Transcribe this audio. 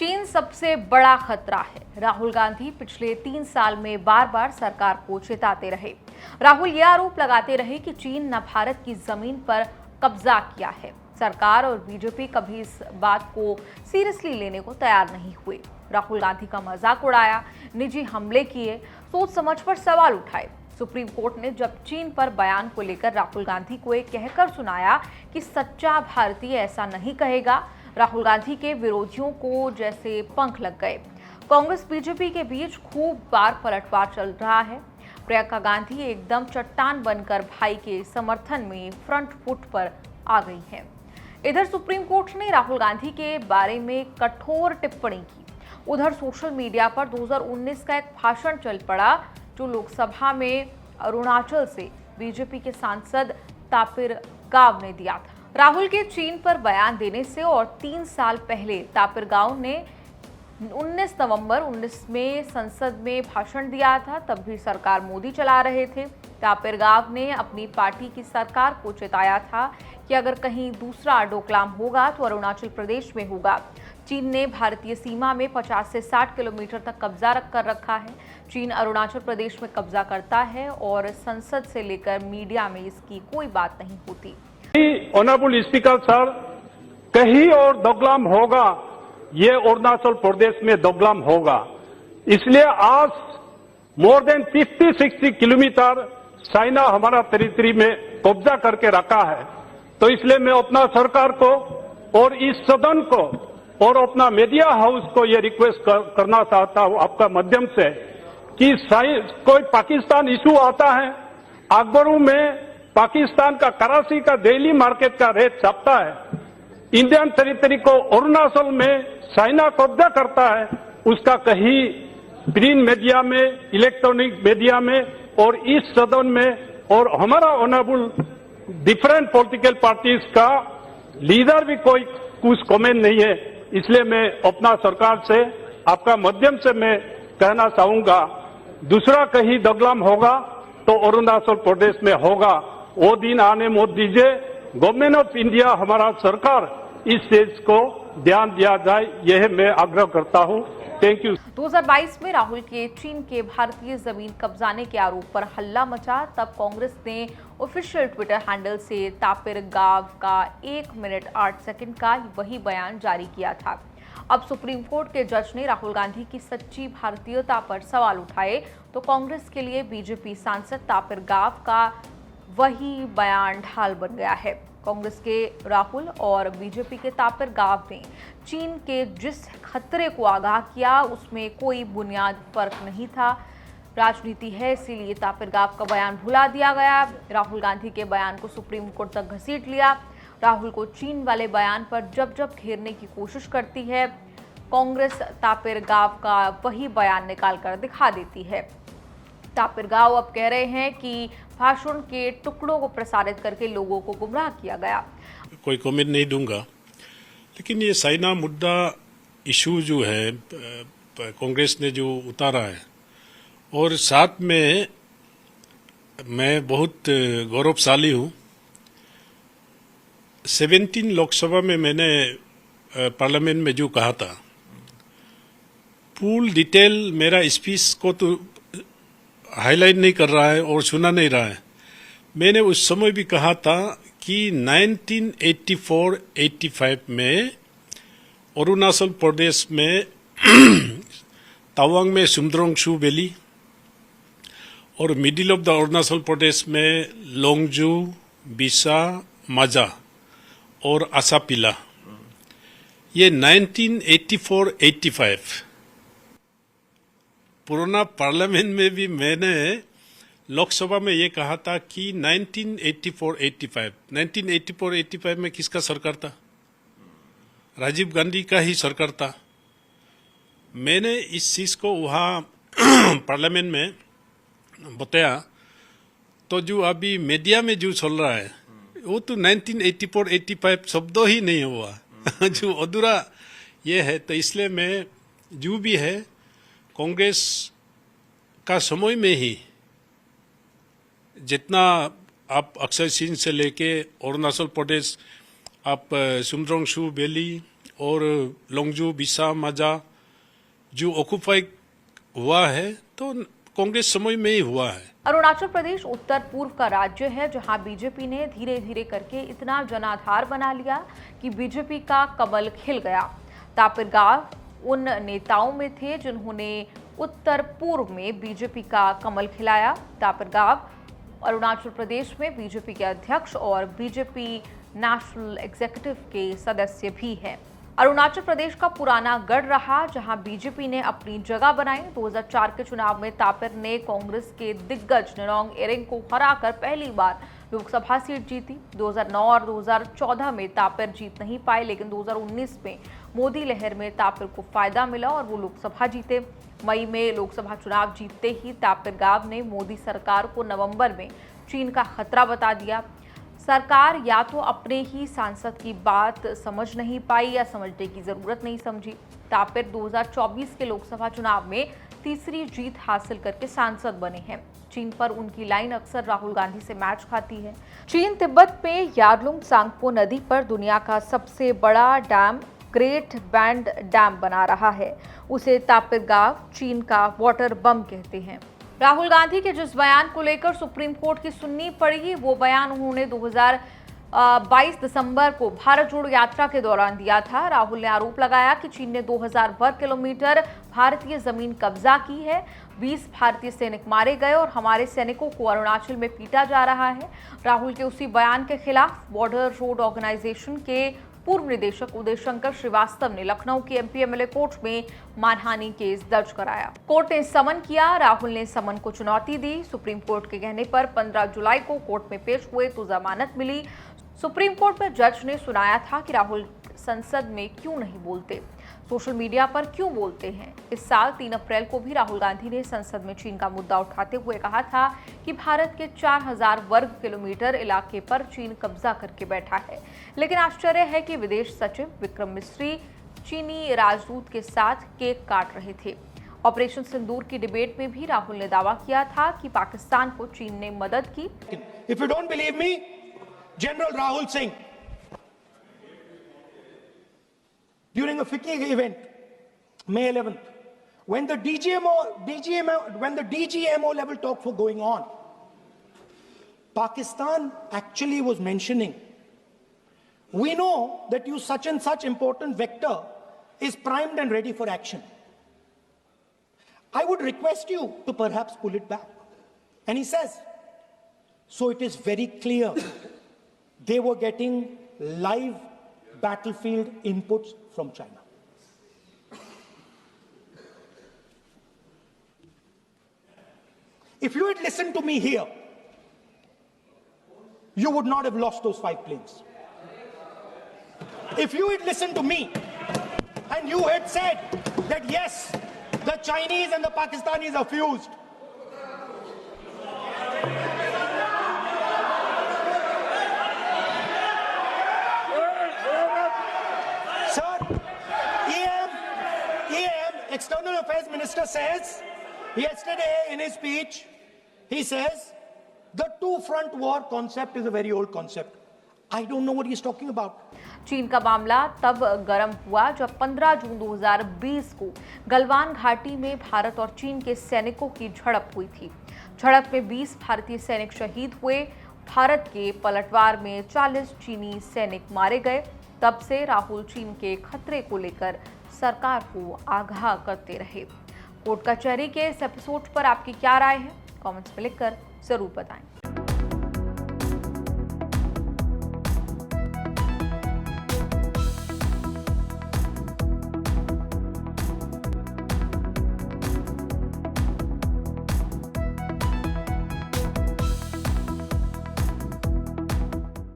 चीन सबसे बड़ा खतरा है। राहुल गांधी पिछले 3 साल में बार बार सरकार को चेताते रहे। राहुल ये आरोप लगाते रहे कि चीन ने भारत की जमीन पर कब्जा किया है। सरकार और बीजेपी कभी इस बात को सीरियसली लेने को तैयार नहीं हुए। राहुल गांधी का मजाक उड़ाया, निजी हमले किए, सोच समझ पर सवाल उठाए। सुप्रीम कोर्ट ने जब चीन पर बयान को लेकर राहुल गांधी को एक कहकर सुनाया कि सच्चा भारतीय ऐसा नहीं कहेगा, राहुल गांधी के विरोधियों को जैसे पंख लग गए। कांग्रेस बीजेपी के बीच खूब बार पलटवार चल रहा है। प्रियंका गांधी एकदम चट्टान बनकर भाई के समर्थन में फ्रंट फुट पर आ गई हैं। इधर सुप्रीम कोर्ट ने राहुल गांधी के बारे में कठोर टिप्पणी की। उधर सोशल मीडिया पर 2019 का एक भाषण चल पड़ा जो लोकसभा में अरुणाचल से बीजेपी के सांसद तापिर गाव ने दिया था। राहुल के चीन पर बयान देने से और 3 साल पहले तापिर गाव ने 19 नवंबर 19 में संसद में भाषण दिया था। तब भी सरकार मोदी चला रहे थे। तापिर गाव ने अपनी पार्टी की सरकार को चेताया था कि अगर कहीं दूसरा डोकलाम होगा तो अरुणाचल प्रदेश में होगा। चीन ने भारतीय सीमा में 50 से 60 किलोमीटर तक कब्जा कर रखा है। चीन अरुणाचल प्रदेश में कब्जा करता है और संसद से लेकर मीडिया में इसकी कोई बात नहीं होती। ऑनरेबल स्पीकर सर, कहीं और दोगलाम होगा, ये अरुणाचल प्रदेश में दोगलाम होगा। इसलिए आज मोर देन 50-60 किलोमीटर चाइना हमारा टेरिटरी में कब्जा करके रखा है। तो इसलिए मैं अपना सरकार को और इस सदन को और अपना मीडिया हाउस को ये रिक्वेस्ट करना चाहता हूं आपका माध्यम से कि कोई पाकिस्तान इशू आता है, अखबारों में पाकिस्तान का कराची का डेली मार्केट का रेट छपता है, इंडियन टेरिटरी को अरुणाचल में चाइना कब्जा करता है, उसका कहीं प्रिंट मीडिया में, इलेक्ट्रॉनिक मीडिया में और इस सदन में और हमारा ऑनरेबल डिफरेंट पॉलिटिकल पार्टीज का लीडर भी कोई कुछ कमेंट नहीं है। इसलिए मैं अपना सरकार से आपका माध्यम से मैं कहना चाहूंगा, दूसरा कहीं दोगलाम होगा तो अरुणाचल प्रदेश में होगा। वो दिन आने मत दीजिए। गवर्नमेंट ऑफ इंडिया, हमारा सरकार इस चीज को ध्यान दिया जाए, यह मैं आग्रह करता हूं। Thank you. 2022 में राहुल के चीन के भारतीय जमीन कब्जाने के आरोप पर हल्ला मचा। तब कांग्रेस ने ऑफिशियल ट्विटर हैंडल से तापिर गाव का 1 मिनट 8 सेकंड का वही बयान जारी किया था। अब सुप्रीम कोर्ट के जज ने राहुल गांधी की सच्ची भारतीयता पर सवाल उठाए तो कांग्रेस के लिए बीजेपी सांसद तापिर गाव का वही बयान ढाल बन गया है। कांग्रेस के राहुल और बीजेपी के तापिर गाव ने चीन के जिस खतरे को आगाह किया उसमें कोई बुनियाद फर्क नहीं था। राजनीति है, इसीलिए तापिर गाव का बयान भुला दिया गया। राहुल गांधी के बयान को सुप्रीम कोर्ट तक घसीट लिया। राहुल को चीन वाले बयान पर जब जब घेरने की कोशिश करती है, कांग्रेस तापिर गाव का वही बयान निकाल कर दिखा देती है। तापिर गाव अब कह रहे हैं कि भाषण के टुकड़ों को प्रसारित करके लोगों को गुमराह किया गया। कोई कमेंट नहीं दूंगा, लेकिन ये चाइना मुद्दा इशू जो है कांग्रेस ने जो उतारा है, और साथ में मैं बहुत गौरवशाली हूँ। 17 लोकसभा में मैंने पार्लियामेंट में जो कहा था, फुल डिटेल मेरा स्पीच को तो हाईलाइट नहीं कर रहा है और सुना नहीं रहा है। मैंने उस समय भी कहा था कि 1984-85 में अरुणाचल प्रदेश में तवांग में सुमद्रोंगसू वैली और middle of the Arunachal Pradesh में लोंगजू, बिसा, माजा और आसापिला, ये 1984-85 पुराना पार्लियामेंट में भी मैंने लोकसभा में ये कहा था कि 1984-85 में किसका सरकार था? राजीव गांधी का ही सरकार था। मैंने इस चीज को वहाँ पार्लियामेंट में बताया, तो जो अभी मीडिया में जो चल रहा है वो तो 1984-85 शब्दों ही नहीं हुआ जो अधूरा ये है। तो इसलिए मैं जो भी है कांग्रेस का समय में ही जितना आप अक्षय सिंह से लेके अरुणाचल प्रदेश, आप सुमद्रोंगसू वैली और लोंगजू, बिसा, माजा जो ऑक्युपाई हुआ है तो कांग्रेस समय में ही हुआ है। अरुणाचल प्रदेश उत्तर पूर्व का राज्य है जहां बीजेपी ने धीरे धीरे करके इतना जनाधार बना लिया कि बीजेपी का कमल खिल गया। तापिर गाव उन नेताओं में थे जिन्होंने उत्तर पूर्व में बीजेपी का कमल खिलाया। तापिर गाव अरुणाचल प्रदेश में बीजेपी के अध्यक्ष और बीजेपी नेशनल एग्जीक्यूटिव के सदस्य भी हैं। अरुणाचल प्रदेश का पुराना गढ़ रहा जहां बीजेपी ने अपनी जगह बनाई। 2004 के चुनाव में तापिर ने कांग्रेस के दिग्गज निनोंग इरिंग को हराकर पहली बार लोकसभा सीट जीती। 2009 और 2014 में तापिर जीत नहीं पाए, लेकिन 2019 में मोदी लहर में तापिर को फायदा मिला और वो लोकसभा जीते। मई में लोकसभा चुनाव जीतते ही तापिर गाव ने मोदी सरकार को नवंबर में चीन का खतरा बता दिया। सरकार या तो अपने ही सांसद की बात समझ नहीं पाई या समझने की जरूरत नहीं समझी। तापिर 2024 के लोकसभा चुनाव में तीसरी जीत हासिल करके सांसद बने हैं। चीन पर उनकी लाइन अक्सर राहुल गांधी से मैच खाती है। चीन तिब्बत में यारलुंग सांगपो नदी पर दुनिया का सबसे बड़ा डैम ग्रेट बैंड डैम बना रहा है। उसे तापिर गाव चीन का वाटर बम कहते हैं। राहुल गांधी के जिस बयान को लेकर सुप्रीम कोर्ट की सुननी पड़ी, वो बयान उन्होंने 2022 दिसंबर को भारत जोड़ो यात्रा के दौरान दिया था। राहुल ने आरोप लगाया कि चीन ने 2000 वर्ग किलोमीटर भारतीय जमीन कब्जा की है, 20 भारतीय सैनिक मारे गए और हमारे सैनिकों को अरुणाचल में पीटा जा रहा है। राहुल के उसी बयान के खिलाफ बॉर्डर रोड ऑर्गेनाइजेशन के पूर्व निदेशक उदय शंकर श्रीवास्तव ने लखनऊ के एमपी-एमएलए कोर्ट में मानहानि केस दर्ज कराया। कोर्ट ने समन किया। राहुल ने समन को चुनौती दी। सुप्रीम कोर्ट के कहने पर 15 जुलाई को कोर्ट में पेश हुए तो जमानत मिली। सुप्रीम कोर्ट में जज ने सुनाया था कि राहुल संसद में क्यों नहीं बोलते, सोशल मीडिया पर क्यों बोलते हैं। इस साल 3 अप्रैल को भी राहुल गांधी ने संसद में चीन का मुद्दा उठाते हुए कहा था कि भारत के 4000 वर्ग किलोमीटर इलाके पर चीन कब्जा करके बैठा है। लेकिन आश्चर्य है कि विदेश सचिव विक्रम मिस्री चीनी राजदूत के साथ केक काट रहे थे। ऑपरेशन सिंदूर की डिबेट में भी राहुल ने दावा किया था कि पाकिस्तान को चीन ने मदद की। If you don't believe me, General Rahul Singh, during a FICCI event, May 11th, when the DGMO level talks were going on, Pakistan actually was mentioning, we know that you such and such important vector is primed and ready for action. I would request you to perhaps pull it back. And he says, so it is very clear they were getting live battlefield inputs from China. If you had listened to me here, you would not have lost those 5 planes. If you had listened to me and you had said that yes, the Chinese and the Pakistanis are fused, External Affairs Minister says, yesterday in his speech, he says, the two-front war concept is a very old concept. I don't know what he's talking about. चीन का मामला तब गर्म हुआ जब 15 जून 2020 को गलवान घाटी में भारत और चीन के सैनिकों की झड़प हुई थी। झड़प में 20 भारतीय सैनिक शहीद हुए। भारत के पलटवार में 40 चीनी सैनिक मारे गए। तब से राहुल चीन के खतरे को लेकर सरकार को आगाह करते रहे। कोर्ट कचहरी के इस एपिसोड पर आपकी क्या राय है? कमेंट्स में लिखकर जरूर बताएं।